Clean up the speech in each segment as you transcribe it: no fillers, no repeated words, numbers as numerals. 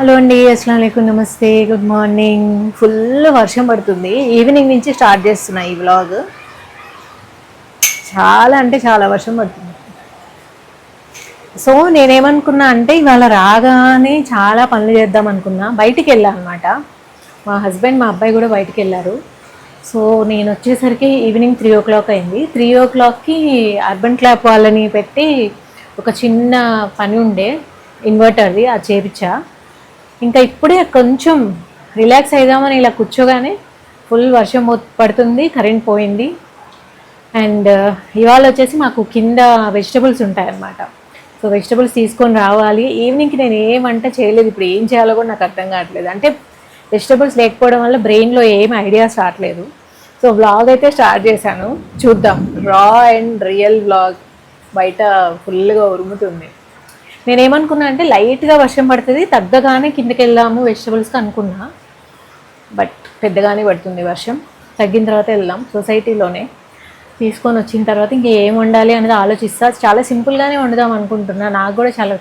Hello అండి, అస్సలాము అలైకుం, నమస్తే, గుడ్ మార్నింగ్. ఫుల్ వర్షం పడుతుంది. ఈవినింగ్ నుంచి స్టార్ట్ చేస్తున్నా ఈ వ్లాగ్. చాలా అంటే చాలా వర్షం పడుతుంది. సో నేనేమనుకున్నా అంటే ఇవాళ రాగానే చాలా పనులు చేద్దాం అనుకున్నా. బయటికి వెళ్ళా అనమాట. మా హస్బెండ్ మా అబ్బాయి కూడా బయటికి వెళ్ళారు. సో నేను వచ్చేసరికి ఈవినింగ్ 3 o'clock అయింది. 3 o'clockకి అర్బన్ క్లాప్ వాళ్ళని పెట్టి ఒక చిన్న పని ఉండే ఇన్వర్టర్ది, అది చేపించా. ఇంకా ఇప్పుడే కొంచెం రిలాక్స్ అయిదామని ఇలా కూర్చోగానే ఫుల్ వర్షం పడుతుంది, కరెంట్ పోయింది. అండ్ ఇవాళ వచ్చేసి మాకు కింద వెజిటబుల్స్ ఉంటాయన్నమాట. సో వెజిటబుల్స్ తీసుకొని రావాలి. ఈవినింగ్కి నేను ఏం వంట చేయలేదు. ఇప్పుడు ఏం చేయాలో కూడా నాకు అర్థం కావట్లేదు. అంటే వెజిటబుల్స్ లేకపోవడం వల్ల బ్రెయిన్లో ఏం ఐడియాస్ రావట్లేదు. సో వ్లాగ్ అయితే స్టార్ట్ చేశాను, చూద్దాం. రా అండ్ రియల్ వ్లాగ్. బయట ఫుల్గా ఉరుముతుంది. నేనేమనుకున్నా అంటే లైట్గా వర్షం పడుతుంది, తగ్గగానే కిందకి వెళ్దాము వెజిటబుల్స్కి అనుకున్నా. బట్ పెద్దగానే పడుతుంది వర్షం. తగ్గిన తర్వాత వెళ్దాం. సొసైటీలోనే తీసుకొని వచ్చిన తర్వాత ఇంకా ఏం వండాలి అనేది ఆలోచిస్తా. చాలా సింపుల్గానే వండుదాం అనుకుంటున్నా. నాకు కూడా చాలా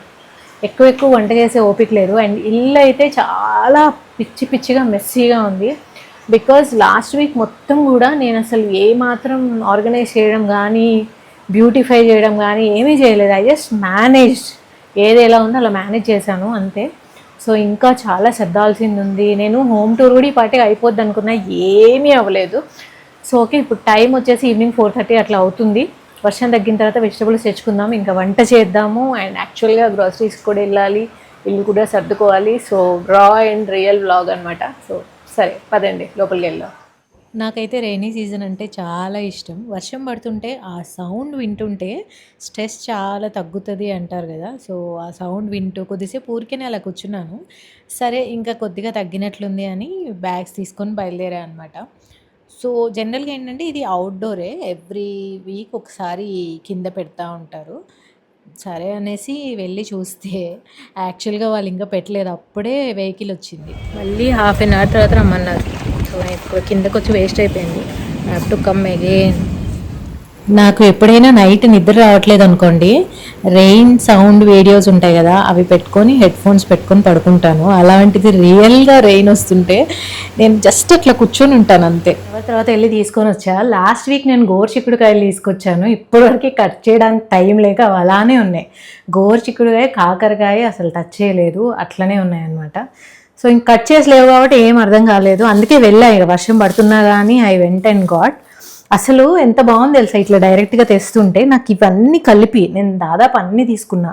ఎక్కువ వంట చేసే ఓపిక లేదు. అండ్ ఇల్లు అయితే చాలా పిచ్చిగా మెస్సీగా ఉంది. బికాజ్ లాస్ట్ వీక్ మొత్తం కూడా నేను అసలు ఏమాత్రం ఆర్గనైజ్ చేయడం కానీ బ్యూటిఫై చేయడం కానీ ఏమీ చేయలేదు. I just managed. ఏది ఎలా ఉందో అలా మేనేజ్ చేశాను అంతే. సో ఇంకా చాలా సర్దాల్సింది ఉంది. నేను హోమ్ టూర్ కూడా ఈ పాటికి అయిపోద్ది అనుకున్నా, ఏమీ అవ్వలేదు. సో ఓకే, ఇప్పుడు టైం వచ్చేసి ఈవినింగ్ 4:30 అట్లా అవుతుంది. వర్షం తగ్గిన తర్వాత వెజిటబుల్స్ తెచ్చుకుందాం, ఇంకా వంట చేద్దాము. అండ్ యాక్చువల్గా గ్రాసరీస్కి కూడా వెళ్ళాలి, ఇల్లు కూడా సర్దుకోవాలి. సో రా అండ్ రియల్ వ్లాగ్ అనమాట. సో సరే పదండి లోపలికి వెళ్దాం. నాకైతే రైనీ సీజన్ అంటే చాలా ఇష్టం. వర్షం పడుతుంటే ఆ సౌండ్ వింటుంటే స్ట్రెస్ చాలా తగ్గుతుంది అంటారు కదా. సో ఆ సౌండ్ వింటూ కొద్దిసేపు ఊరికేనే అలా కూర్చున్నాను. సరే ఇంకా కొద్దిగా తగ్గినట్లుంది అని బ్యాగ్స్ తీసుకొని బయలుదేరా అనమాట. సో జనరల్గా ఏంటంటే ఇది అవుట్డోరే, ఎవ్రీ వీక్ ఒకసారి కింద పెడతా ఉంటారు. సరే అనేసి వెళ్ళి చూస్తే యాక్చువల్గా వాళ్ళు ఇంకా పెట్టలేదు, అప్పుడే వెహికల్ వచ్చింది. మళ్ళీ హాఫ్ అన్ అవర్ తర్వాత రమ్మన్నారు. సో ఇప్పుడు కిందకు వచ్చి వేస్ట్ అయిపోయింది. I have to come again. నాకు ఎప్పుడైనా నైట్ నిద్ర రావట్లేదు అనుకోండి, రెయిన్ సౌండ్ వీడియోస్ ఉంటాయి కదా, అవి పెట్టుకొని హెడ్ ఫోన్స్ పెట్టుకొని పడుకుంటాను. అలాంటిది రియల్గా రెయిన్ వస్తుంటే నేను జస్ట్ అట్లా కూర్చొని ఉంటాను అంతే. తర్వాత వెళ్ళి తీసుకొని వచ్చా. లాస్ట్ వీక్ నేను గోరుచిక్కుడుకాయలు తీసుకొచ్చాను. ఇప్పటివరకు కట్ చేయడానికి టైం లేక అవి అలానే ఉన్నాయి. గోరుచిక్కుడుకాయ, కాకరకాయ అసలు టచ్ చేయలేదు, అట్లనే ఉన్నాయన్నమాట. సో ఇంక కట్ చేసి లేవు కాబట్టి ఏం అర్థం కాలేదు. అందుకే వెళ్ళా, ఇక వర్షం పడుతున్నా కానీ ఐ వెంట్ అండ్ గాట్. అసలు ఎంత బాగుంది తెలుసా ఇట్లా డైరెక్ట్గా తెస్తుంటే. నాకు ఇవన్నీ కలిపి నేను దాదాపు అన్నీ తీసుకున్నా.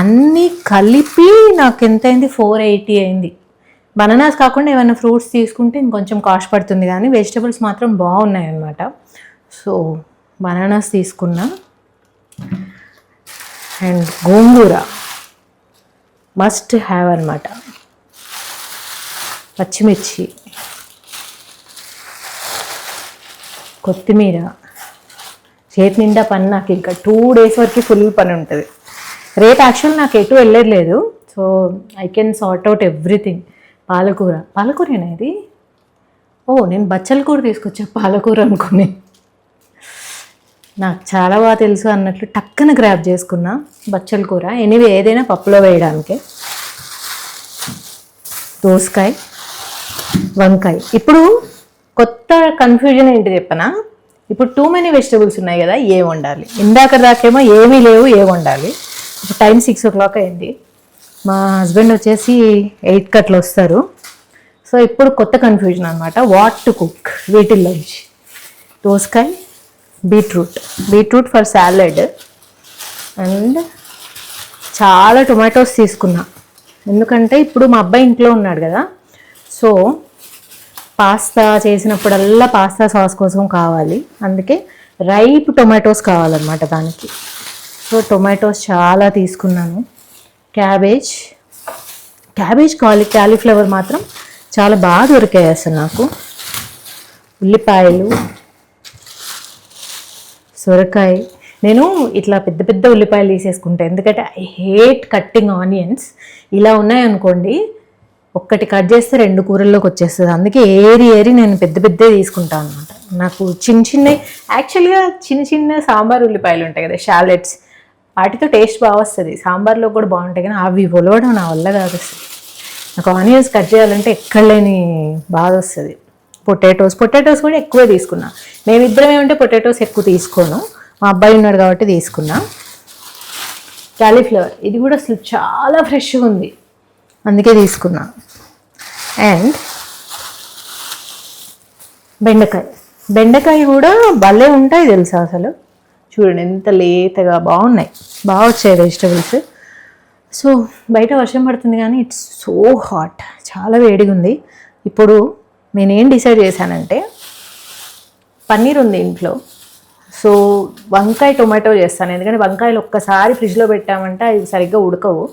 అన్నీ కలిపి నాకు ఎంత అయింది, 480 అయింది. బనానాస్ కాకుండా ఏమైనా ఫ్రూట్స్ తీసుకుంటే ఇంకొంచెం కాస్ట్ పడుతుంది, కానీ వెజిటబుల్స్ మాత్రం బాగున్నాయి అన్నమాట. సో బనానాస్ తీసుకున్నా. అండ్ గోంగూర మస్ట్ హ్యావ్ అన్నమాట. పచ్చిమిర్చి, కొత్తిమీర. చేతి నిండా పని. నాకు ఇంకా 2 days వరకు ఫుల్ పని ఉంటుంది. రేపు యాక్చువల్ నాకు ఎటు వెళ్ళలేదు. So I can sort out everything. పాలకూరేనా ఇది? ఓ, నేను బచ్చల కూర తీసుకొచ్చా పాలకూర అనుకుని. నాకు చాలా బాగా తెలుసు అన్నట్లు టక్కన గ్రాప్ చేసుకున్నా బచ్చల కూర. ఎనివే ఏదైనా పప్పులో వేయడానికి. దోసకాయ, వంకాయ. ఇప్పుడు కొత్త కన్ఫ్యూజన్ ఏంటి చెప్పనా, ఇప్పుడు టూ మెనీ వెజిటబుల్స్ ఉన్నాయి కదా, ఏం వండాలి? ఇందాక దాకేమో ఏమీ లేవు, ఏం వండాలి? ఇప్పుడు టైం 6 o'clock అయింది. మా హస్బెండ్ వచ్చేసి 8కి అట్లా వస్తారు. సో ఇప్పుడు కొత్త కన్ఫ్యూజన్ అనమాట, వాట్ టు కుక్ వీటిల్లోంచి. దోసకాయ, బీట్రూట్ ఫర్ సాలడ్. అండ్ చాలా టొమాటోస్ తీసుకున్నా, ఎందుకంటే ఇప్పుడు మా అబ్బాయి ఇంట్లో ఉన్నాడు కదా. సో పాస్తా చేసినప్పుడల్లా పాస్తా సాస్ కోసం కావాలి, అందుకే రైప్ టొమాటోస్ కావాలన్నమాట దానికి. సో టొమాటోస్ చాలా తీసుకున్నాను. క్యాబేజ్, క్యాలీఫ్లవర్ మాత్రం చాలా బాగా దొరికాయి అసలు నాకు. ఉల్లిపాయలు, సొరకాయ. నేను ఇట్లా పెద్ద పెద్ద ఉల్లిపాయలు తీసేసుకుంటాను, ఎందుకంటే ఐ హేట్ కట్టింగ్ ఆనియన్స్. ఇలా ఉన్నాయనుకోండి, ఒక్కటి కట్ చేస్తే 2 కూరల్లోకి వచ్చేస్తుంది. అందుకే ఏరి నేను పెద్ద తీసుకుంటాను అనమాట. నాకు యాక్చువల్గా చిన్న సాంబార్ ఉల్లిపాయలు ఉంటాయి కదా, షాలెట్స్, వాటితో టేస్ట్ బాగా వస్తుంది, సాంబార్లో కూడా బాగుంటాయి. కానీ అవి ఒలవడం నా వల్ల కాదు అసలు. నాకు ఆనియన్స్ కట్ చేయాలంటే ఎక్కడ లేని బాధ వస్తుంది. పొటాటోస్ కూడా ఎక్కువే తీసుకున్నా. మేమిద్దరం ఏమంటే పొటాటోస్ ఎక్కువ తీసుకోను, మా అబ్బాయి ఉన్నాడు కాబట్టి తీసుకున్నా. క్యాలీఫ్లవర్ ఇది కూడా అసలు చాలా ఫ్రెష్గా ఉంది, అందుకే తీసుకున్నా. అండ్ బెండకాయ కూడా భలే ఉంటాయి తెలుసా అసలు. చూడండి ఎంత లేతగా బాగున్నాయి, బాగా వచ్చాయి వెజిటబుల్స్. సో బయట వర్షం పడుతుంది కానీ ఇట్స్ సో హాట్, చాలా వేడిగా ఉంది. ఇప్పుడు నేనేం డిసైడ్ చేశానంటే, పన్నీర్ ఉంది ఇంట్లో, సో వంకాయ టొమాటో చేస్తాను. ఎందుకంటే వంకాయలు ఒక్కసారి ఫ్రిడ్జ్లో పెట్టామంటే అవి సరిగ్గా ఉడకవు.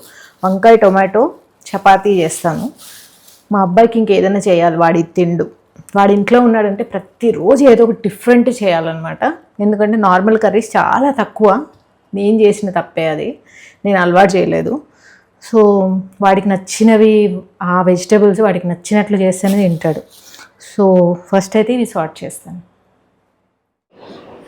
వంకాయ టొమాటో చపాతీ చేస్తాను. మా అబ్బాయికి ఇంకేదైనా చేయాలి, వాడి ఇంట్లో ఉన్నాడంటే ప్రతిరోజు ఏదో ఒక డిఫరెంట్ చేయాలన్నమాట. ఎందుకంటే నార్మల్ కర్రీస్ చాలా తక్కువ, నేను చేసిన తప్పే అది, నేను అలవాటు చేయలేదు. సో వాడికి నచ్చినవి, ఆ వెజిటేబుల్స్ వాడికి నచ్చినట్లు చేస్తేనే తింటాడు. సో ఫస్ట్ అయితే ఇవి సార్ట్ చేస్తాను.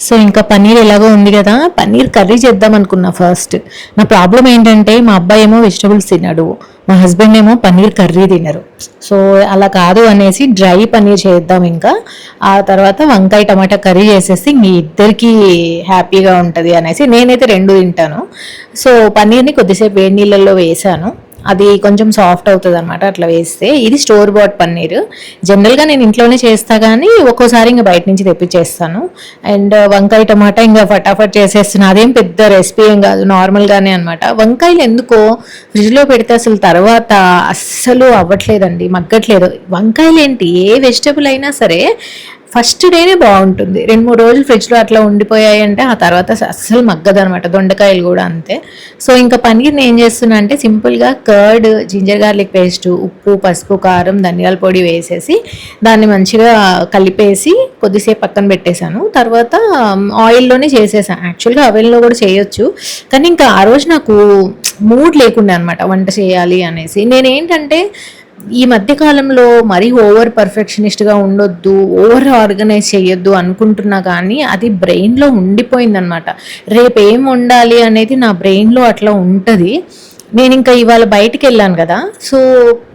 సో ఇంకా పన్నీర్ ఎలాగో ఉంది కదా, పన్నీర్ కర్రీ చేద్దాం అనుకున్నా ఫస్ట్. నా ప్రాబ్లం ఏంటంటే మా అబ్బాయి ఏమో వెజిటబుల్స్ తినడు, మా హస్బెండ్ ఏమో పన్నీర్ కర్రీ తినరు. సో అలా కాదు అనేసి డ్రై పన్నీర్ చేద్దాం, ఇంకా ఆ తర్వాత వంకాయ టమాటా కర్రీ చేసేసి ఇంక ఇద్దరికి హ్యాపీగా ఉంటుంది అనేసి నేనైతే 2 తింటాను. సో పన్నీర్ని కొద్దిసేపు వేడి నీళ్ళల్లో వేసాను, అది కొంచెం సాఫ్ట్ అవుతుంది అనమాట అట్లా వేస్తే. ఇది స్టోర్ బాట్ పన్నీర్, జనరల్గా నేను ఇంట్లోనే చేస్తా కానీ ఒక్కోసారి ఇంకా బయట నుంచి తెప్పించేస్తాను. అండ్ వంకాయ టమాటా ఇంకా ఫటాఫట్ చేసేస్తున్నాను, అదేం పెద్ద రెసిపీ ఏం కాదు, నార్మల్గానే అనమాట. వంకాయలు ఎందుకో ఫ్రిడ్జ్లో పెడితే అసలు తర్వాత అస్సలు అవ్వట్లేదండి, మగ్గట్లేదు. వంకాయలు ఏంటి, ఏ వెజిటబుల్ అయినా సరే ఫస్ట్ డేనే బాగుంటుంది, 2-3 రోజులు ఫ్రిడ్జ్లో అట్లా ఉండిపోయాయి అంటే ఆ తర్వాత అస్సలు మగ్గదనమాట. దొండకాయలు కూడా అంతే. సో ఇంకా పన్నీర్ని ఏం చేస్తున్నా అంటే సింపుల్గా కర్డ్, జింజర్ గార్లిక్ పేస్ట్, ఉప్పు, పసుపు, కారం, ధనియాల పొడి వేసేసి దాన్ని మంచిగా కలిపేసి కొద్దిసేపు పక్కన పెట్టేశాను. తర్వాత ఆయిల్లోనే చేసేసాను. యాక్చువల్గా అవెన్లో కూడా చేయొచ్చు, కానీ ఇంకా ఆ రోజు నాకు మూడ్ లేకుండా అనమాట వంట చేయాలి అనేసి. నేనేంటంటే ఈ మధ్యకాలంలో మరీ ఓవర్ పర్ఫెక్షనిస్ట్గా ఉండొద్దు, ఓవర్ ఆర్గనైజ్ చేయొద్దు అనుకుంటున్నా, కానీ అది బ్రెయిన్లో ఉండిపోయిందనమాట. రేపు ఏం వండాలి అనేది నా బ్రెయిన్లో అట్లా ఉంటుంది. నేను ఇంకా ఇవాళ బయటికి వెళ్ళాను కదా, సో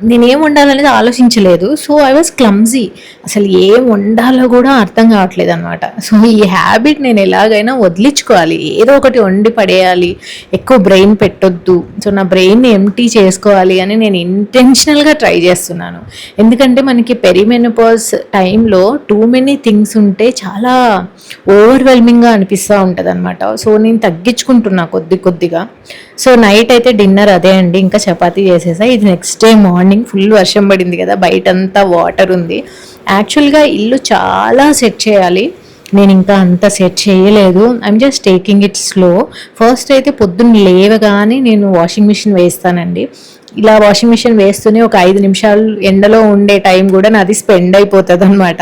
నేనేం వండాలనేది ఆలోచించలేదు. సో ఐ వాజ్ క్లమ్జీ, అసలు ఏం వండాలో కూడా అర్థం కావట్లేదు అనమాట. సో ఈ హ్యాబిట్ నేను ఎలాగైనా వదిలించుకోవాలి, ఏదో ఒకటి వండి పడేయాలి, ఎక్కువ బ్రెయిన్ పెట్టొద్దు. సో నా బ్రెయిన్ని ఎంటీ చేసుకోవాలి అని నేను ఇంటెన్షనల్గా ట్రై చేస్తున్నాను. ఎందుకంటే మనకి పెరిమెనోపాజ్ టైంలో టూ మెనీ థింగ్స్ ఉంటే చాలా ఓవర్వెల్మింగ్గా అనిపిస్తూ ఉంటుంది అనమాట. సో నేను తగ్గించుకుంటున్నా కొద్దిగా. సో నైట్ అయితే డిన్నర్ అదే అండి, ఇంకా చపాతీ చేసేసా. ఇది నెక్స్ట్ డే మార్నింగ్, ఫుల్ వర్షం పడింది కదా, బయటంతా వాటర్ ఉంది. యాక్చువల్గా ఇల్లు చాలా సెట్ చేయాలి, నేను ఇంకా అంత సెట్ చేయలేదు. I'm just taking it slow. First అయితే పొద్దున్న లేవగానే నేను వాషింగ్ మిషన్ వేస్తానండి. ఇలా వాషింగ్ మిషన్ వేస్తూనే ఒక 5 నిమిషాలు ఎండలో ఉండే టైం కూడా నాది స్పెండ్ అయిపోతుంది అనమాట.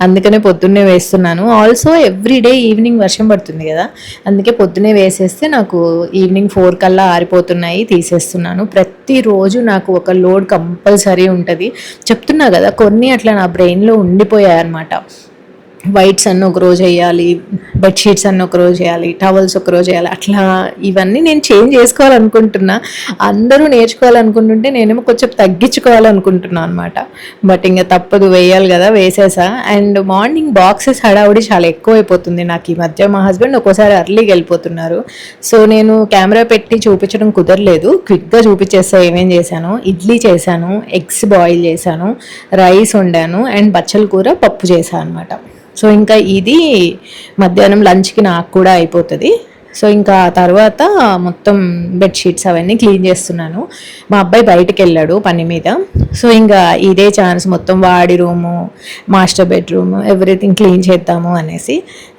అందుకనే పొద్దున్నే వేస్తున్నాను. ఆల్సో ఎవ్రీడే ఈవినింగ్ వర్షం పడుతుంది కదా, అందుకే పొద్దున్నే వేసేస్తే నాకు ఈవినింగ్ 4 కల్లా ఆరిపోతున్నాయి, తీసేస్తున్నాను. ప్రతిరోజు నాకు ఒక లోడ్ కంపల్సరీ ఉంటుంది. చెప్తున్నా కదా, కొన్ని అట్లా నా బ్రెయిన్లో ఉండిపోయాయి అనమాట. వైట్స్ అన్నీ ఒకరోజు వేయాలి, బెడ్షీట్స్ అన్నీ ఒకరోజు వేయాలి, టవల్స్ ఒకరోజు వేయాలి, అట్లా ఇవన్నీ నేను చేంజ్ చేసుకోవాలనుకుంటున్నా. అందరూ నేర్చుకోవాలనుకుంటుంటే నేనేమో కొంచెం తగ్గించుకోవాలనుకుంటున్నాను అనమాట. బట్ ఇంకా తప్పదు, వేయాలి కదా, వేసేసా. అండ్ మార్నింగ్ బాక్సెస్ హడావుడి చాలా ఎక్కువ అయిపోతుంది నాకు ఈ మధ్య. మా హస్బెండ్ ఒక్కోసారి అర్లీకి వెళ్ళిపోతున్నారు. సో నేను కెమెరా పెట్టి చూపించడం కుదరలేదు, క్విక్గా చూపించేస్తా ఏమేం చేశాను. ఇడ్లీ చేశాను, ఎగ్స్ బాయిల్ చేశాను, రైస్ వండాను, అండ్ బచ్చల కూర పప్పు చేశాను అనమాట. సో ఇంకా ఇది మధ్యాహ్నం లంచ్కి నాకు కూడా అయిపోతుంది. సో ఇంకా తర్వాత మొత్తం బెడ్షీట్స్ అవన్నీ క్లీన్ చేస్తున్నాను. మా అబ్బాయి బయటకు వెళ్ళాడు పని మీద. సో ఇంకా ఇదే ఛాన్స్, మొత్తం వాడి room, master bedroom, everything clean చేద్దాము అనేసి.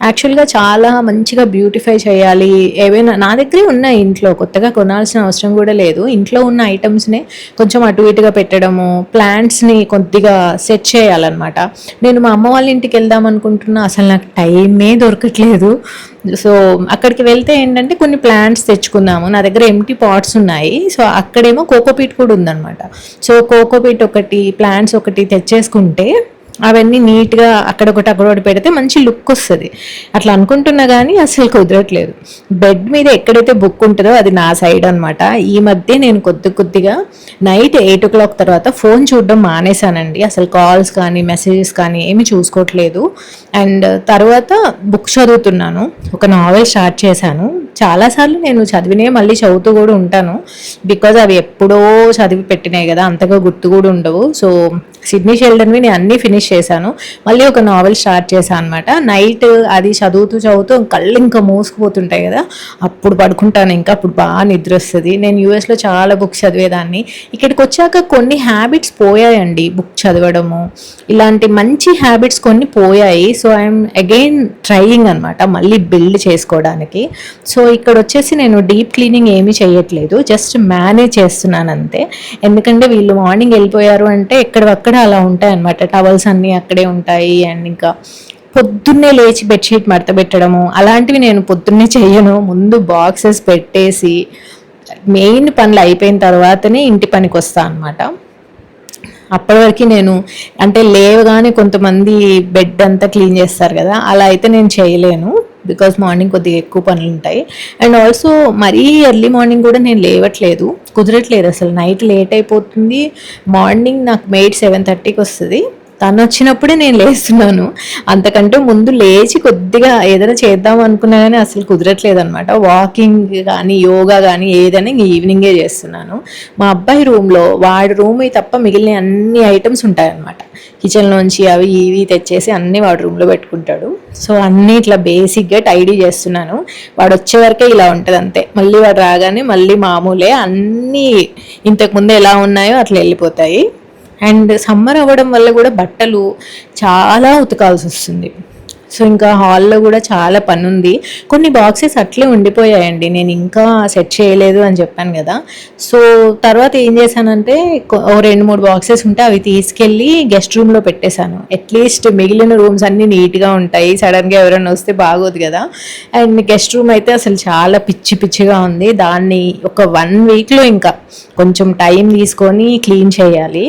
యాక్చువల్గా చాలా మంచిగా బ్యూటిఫై చేయాలి. ఏవైనా నా దగ్గరే ఉన్నాయి ఇంట్లో, కొత్తగా కొనాల్సిన అవసరం కూడా లేదు. ఇంట్లో ఉన్న ఐటమ్స్ని కొంచెం అటు ఇటుగా పెట్టడము, ప్లాంట్స్ని కొద్దిగా సెట్ చేయాలన్నమాట. నేను మా అమ్మ వాళ్ళ ఇంటికి వెళ్దాం అనుకుంటున్నా, అసలు నాకు టైమే దొరకట్లేదు. సో అక్కడికి వెళ్తే ఏంటంటే కొన్ని ప్లాంట్స్ తెచ్చుకుందాము, నా దగ్గర ఎంటీ పాట్స్ ఉన్నాయి. సో అక్కడేమో కోకోపీట్ కూడా ఉందన్నమాట. సో కోకోపీట్ ఒకటి, ప్లాంట్స్ ఒకటి తెచ్చేసుకుంటే అవన్నీ నీట్గా అక్కడొకటి పెడితే మంచి లుక్ వస్తుంది. అట్లా అనుకుంటున్నా కానీ అసలు కుదరట్లేదు. బెడ్ మీద ఎక్కడైతే బుక్ ఉంటుందో అది నా సైడ్ అనమాట. ఈ మధ్య నేను కొద్దిగా నైట్ 8 o'clock తర్వాత ఫోన్ చూడడం మానేశానండి. అసలు కాల్స్ కానీ మెసేజెస్ కానీ ఏమి చూసుకోవట్లేదు. అండ్ తర్వాత బుక్ చదువుతున్నాను. ఒక నావెల్ స్టార్ట్ చేశాను. చాలాసార్లు నేను చదివినే మళ్ళీ చదువుతూ కూడా ఉంటాను. బికాజ్ అవి ఎప్పుడో చదివి పెట్టినాయి కదా, అంతగా గుర్తు కూడా ఉండవు. సో సిడ్నీ షెల్డన్వి నేను అన్నీ ఫినిష్ చేశాను. మళ్ళీ ఒక నావెల్ స్టార్ట్ చేశాను అనమాట. నైట్ అది చదువుతూ కళ్ళు ఇంకా మూసుకుపోతుంటాయి కదా, అప్పుడు పడుకుంటాను. ఇంకా అప్పుడు బాగా నిద్ర వస్తుంది. నేను యూఎస్లో చాలా బుక్స్ చదివేదాన్ని. ఇక్కడికి వచ్చాక కొన్ని హ్యాబిట్స్ పోయాయండి. బుక్ చదవడము ఇలాంటి మంచి హ్యాబిట్స్ కొన్ని పోయాయి. సో ఐఎమ్ అగైన్ ట్రయింగ్ అనమాట మళ్ళీ బిల్డ్ చేసుకోవడానికి. సో ఇక్కడ వచ్చేసి నేను డీప్ క్లీనింగ్ ఏమీ చేయట్లేదు, జస్ట్ మేనేజ్ చేస్తున్నాను అంతే. ఎందుకంటే వీళ్ళు మార్నింగ్ వెళ్ళిపోయారు అంటే ఎక్కడక్కడ అలా ఉంటాయి అనమాట. టవల్స్ అన్నీ అక్కడే ఉంటాయి. అండ్ ఇంకా పొద్దున్నే లేచి బెడ్షీట్ మడత పెట్టడము అలాంటివి నేను పొద్దున్నే చెయ్యను. ముందు బాక్సెస్ పెట్టేసి మెయిన్ పనులు అయిపోయిన తర్వాతనే ఇంటి పనికి వస్తాను అనమాట. అప్పటి వరకు నేను అంటే లేవగానే కొంతమంది బెడ్ అంతా క్లీన్ చేస్తారు కదా, అలా అయితే నేను చేయలేను. బికాజ్ మార్నింగ్ కొద్దిగా ఎక్కువ పనులు ఉంటాయి. అండ్ ఆల్సో మరీ ఎర్లీ మార్నింగ్ కూడా నేను లేవట్లేదు, కుదరట్లేదు అసలు. నైట్ లేట్ అయిపోతుంది. మార్నింగ్ నాకు మెయిడ్ 7:30కి వస్తుంది. తను వచ్చినప్పుడే నేను లేస్తున్నాను. అంతకంటే ముందు లేచి కొద్దిగా ఏదైనా చేద్దాం అనుకున్నా కానీ అసలు కుదరట్లేదు అనమాట. వాకింగ్ కానీ యోగా కానీ ఏదైనా ఈవినింగే చేస్తున్నాను. మా అబ్బాయి రూమ్లో వాడి రూమ్ తప్ప మిగిలిన అన్ని ఐటమ్స్ ఉంటాయన్నమాట. కిచెన్లోంచి అవి ఇవి తెచ్చేసి అన్నీ వాడు రూమ్లో పెట్టుకుంటాడు. సో అన్నీ ఇట్లా బేసిక్గా టైడీ చేస్తున్నాను. వాడు వచ్చే వరకే ఇలా ఉంటుంది అంతే. మళ్ళీ వాడు రాగానే మళ్ళీ మామూలే, అన్నీ ఇంతకుముందు ఎలా ఉన్నాయో అట్లా వెళ్ళిపోతాయి. అండ్ సమ్మర్ అవ్వడం వల్ల కూడా బట్టలు చాలా ఉతకాల్సి వస్తుంది. సో ఇంకా హాల్లో కూడా చాలా పని ఉంది. కొన్ని బాక్సెస్ అట్లే ఉండిపోయాయండి, నేను ఇంకా సెట్ చేయలేదు అని చెప్పాను కదా. సో తర్వాత ఏం చేశానంటే 2-3 బాక్సెస్ ఉంటే అవి తీసుకెళ్ళి గెస్ట్ రూమ్లో పెట్టేశాను. అట్లీస్ట్ మిగిలిన రూమ్స్ అన్నీ నీట్గా ఉంటాయి. సడన్గా ఎవరైనా వస్తే బాగోదు కదా. అండ్ గెస్ట్ రూమ్ అయితే అసలు చాలా పిచ్చిగా ఉంది. దాన్ని ఒక 1 weekలో ఇంకా కొంచెం టైం తీసుకొని క్లీన్ చేయాలి.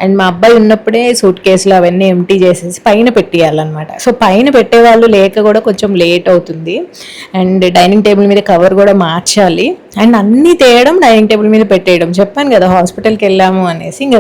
అండ్ మా అబ్బాయి ఉన్నప్పుడే సూట్ కేసులు అవన్నీ ఎంటీ చేసేసి పైన పెట్టేయాలన్నమాట. సో పైన పెట్టేవాళ్ళు లేక కూడా కొంచెం లేట్ అవుతుంది. అండ్ డైనింగ్ టేబుల్ మీద కవర్ కూడా మార్చాలి. అండ్ అన్నీ తేయడం, డైనింగ్ టేబుల్ మీద పెట్టేయడం. చెప్పాను కదా హాస్పిటల్కి వెళ్ళాము అనేసి. ఇంక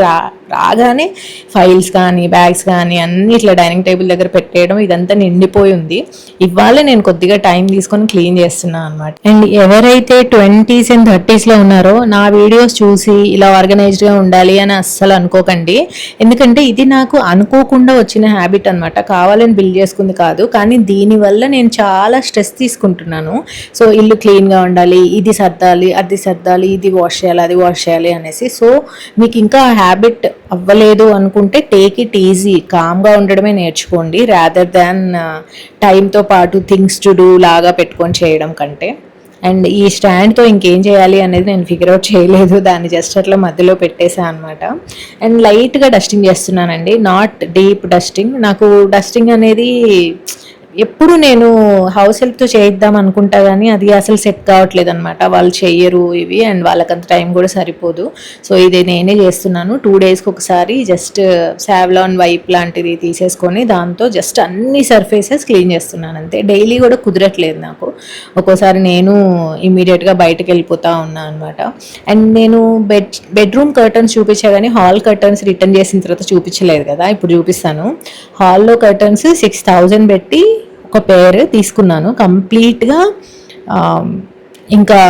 రాగానే ఫైల్స్ కానీ బ్యాగ్స్ కానీ అన్నీ ఇట్లా డైనింగ్ టేబుల్ దగ్గర పెట్టేయడం, ఇదంతా నిండిపోయి ఉంది. ఇవాళ నేను కొద్దిగా టైం తీసుకొని క్లీన్ చేస్తున్నాను అనమాట. అండ్ ఎవరైతే 20s and 30sలో ఉన్నారో నా వీడియోస్ చూసి ఇలా ఆర్గనైజ్డ్గా ఉండాలి అని అస్సలు అనుకోకండి. ఎందుకంటే ఇది నాకు అనుకోకుండా వచ్చిన హ్యాబిట్ అనమాట, కావాలని బిల్డ్ చేసుకుంది కాదు. కానీ దీనివల్ల నేను చాలా స్ట్రెస్ తీసుకుంటున్నాను. సో ఇల్లు క్లీన్గా ఉండాలి, ఇది సర్దాలి, అది సర్దాలి, ఇది వాష్ చేయాలి, అది వాష్ చేయాలి అనేసి. సో మీకు ఇంకా హ్యాబిట్ అవ్వలేదు అనుకుంటే టేక్ ఇట్ ఈజీ, కామ్గా ఉండడమే నేర్చుకోండి, రాదర్ దాన్ టైంతో పాటు థింగ్స్ టు డూ లాగా పెట్టుకొని చేయడం కంటే. అండ్ ఈ స్టాండ్తో ఇంకేం చేయాలి అనేది నేను ఫిగర్ అవుట్ చేయలేదు, దాన్ని జస్ట్ అట్లా మధ్యలో పెట్టేసాను అనమాట. అండ్ లైట్గా డస్టింగ్ చేస్తున్నానండి, నాట్ డీప్ డస్టింగ్. నాకు డస్టింగ్ అనేది ఎప్పుడు నేను హౌస్ హెల్ప్తో చేయిద్దాం అనుకుంటా కానీ అది అసలు సెట్ కావట్లేదు అనమాట. వాళ్ళు చెయ్యరు ఇవి, అండ్ వాళ్ళకంత టైం కూడా సరిపోదు. సో ఇది నేనే చేస్తున్నాను. 2 daysకి ఒకసారి జస్ట్ సావ్లాన్ వైప్ లాంటిది తీసేసుకొని దాంతో జస్ట్ అన్ని సర్ఫేసెస్ క్లీన్ చేస్తున్నాను అంతే. డైలీ కూడా కుదరట్లేదు నాకు, ఒక్కోసారి నేను ఇమీడియట్గా బయటకు వెళ్ళిపోతూ ఉన్నాను అనమాట. అండ్ నేను బెడ్రూమ్ కర్టన్స్ చూపించా కానీ హాల్ కర్టన్స్ రిటర్న్ చేసిన తర్వాత చూపించలేదు కదా, ఇప్పుడు చూపిస్తాను. హాల్లో కర్టన్స్ 6,000 పెట్టి ఒక పేర్ తీసుకున్నాను. కంప్లీట్గా ఇంకా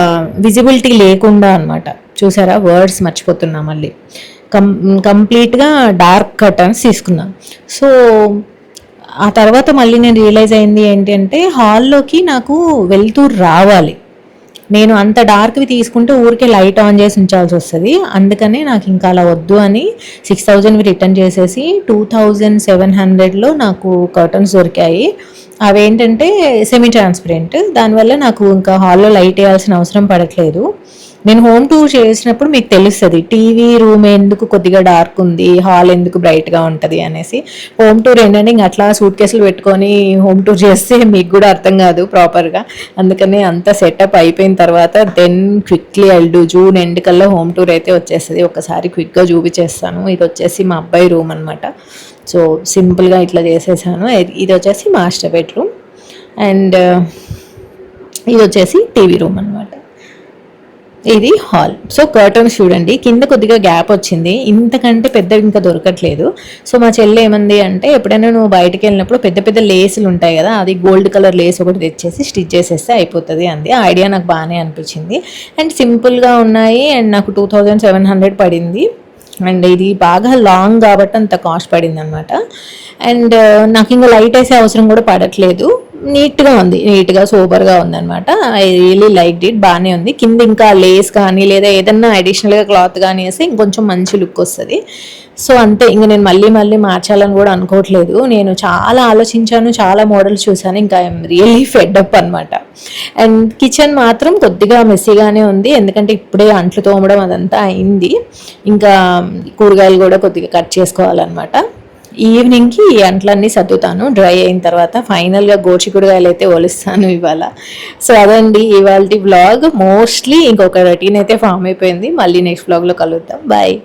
విజిబిలిటీ లేకుండా అనమాట. చూసారా, వర్డ్స్ మర్చిపోతున్నా మళ్ళీ. కంప్లీట్గా డార్క్ కర్టన్స్ తీసుకున్నాను. సో ఆ తర్వాత మళ్ళీ నేను రియలైజ్ అయింది ఏంటి అంటే హాల్లోకి నాకు వెళ్తూరు రావాలి. నేను అంత డార్క్వి తీసుకుంటే ఊరికే లైట్ ఆన్ చేసి ఉంచాల్సి వస్తుంది. అందుకనే నాకు ఇంకా అలా వద్దు అని 6,000వి రిటర్న్ చేసేసి 2,700లో నాకు కర్టన్స్ దొరికాయి. అవేంటంటే సెమీ ట్రాన్స్పరెంట్, దానివల్ల నాకు ఇంకా హాల్లో లైట్ వేయాల్సిన అవసరం పడట్లేదు. నేను హోమ్ టూర్ చేసినప్పుడు మీకు తెలుస్తుంది టీవీ రూమ్ ఎందుకు కొద్దిగా డార్క్ ఉంది, హాల్ ఎందుకు బ్రైట్గా ఉంటుంది అనేసి. హోమ్ టూర్ ఏంటంటే ఇంక అట్లా సూట్ కేసులు పెట్టుకొని హోమ్ టూర్ చేస్తే మీకు కూడా అర్థం కాదు ప్రాపర్గా. అందుకని అంత సెటప్ అయిపోయిన తర్వాత then quickly I'll June end కల్లా హోమ్ టూర్ అయితే వచ్చేస్తుంది. ఒకసారి క్విక్గా చూపించేస్తాను. ఇది వచ్చేసి మా అబ్బాయి రూమ్ అనమాట. సో సింపుల్గా ఇట్లా చేసేసాను. ఇది వచ్చేసి మాస్టర్ బెడ్రూమ్ అండ్ ఇది వచ్చేసి టీవీ రూమ్ అనమాట. ఇది హాల్. సో కర్టన్స్ చూడండి, కింద కొద్దిగా గ్యాప్ వచ్చింది, ఇంతకంటే పెద్దవి ఇంకా దొరకట్లేదు. సో మా చెల్లి ఏమంది అంటే, ఎప్పుడైనా నువ్వు బయటకు వెళ్ళినప్పుడు పెద్ద పెద్ద లేసులు ఉంటాయి కదా, అది గోల్డ్ కలర్ లేస్ ఒకటి తెచ్చేసి స్టిచ్ చేసేస్తే అయిపోతుంది అంది. ఆ ఐడియా నాకు బాగానే అనిపించింది అండ్ సింపుల్గా ఉన్నాయి అండ్ నాకు 2700 పడింది. అండ్ ఇది బాగా లాంగ్ కాబట్టి అంత కాస్ట్ పడింది అనమాట. అండ్ నాకు ఇంకా లైట్ వేసే అవసరం కూడా పడట్లేదు. నీట్గా ఉంది, నీట్గా సూపర్గా ఉందన్నమాట. I really like it. బాగానే ఉంది. కింద ఇంకా లేస్ కానీ లేదా ఏదన్నా అడిషనల్గా క్లాత్ కానీ వేస్తే ఇంకొంచెం మంచి లుక్ వస్తుంది. సో అంతే, ఇంక నేను మళ్ళీ మార్చాలని కూడా అనుకోవట్లేదు. నేను చాలా ఆలోచించాను, చాలా మోడల్స్ చూసాను, ఇంకా ఐఎమ్ రియల్లీ ఫెడ్ అప్ అనమాట. అండ్ కిచెన్ మాత్రం కొద్దిగా మెస్సీగానే ఉంది, ఎందుకంటే ఇప్పుడే అంట్లు తోమడం అదంతా అయింది. ఇంకా కూరగాయలు కూడా కొద్దిగా కట్ చేసుకోవాలన్నమాట. ఈవినింగ్కి ఈ అంట్లన్నీ సర్దుతాను డ్రై అయిన తర్వాత. ఫైనల్గా గోచికుడుగాయలు అయితే ఒలుస్తాను ఇవాళ. సో అదండి ఇవాళ వ్లాగ్. మోస్ట్లీ ఇంకొక రొటీన్ అయితే ఫామ్ అయిపోయింది. మళ్ళీ నెక్స్ట్ వ్లాగ్లో కలుద్దాం. బాయ్.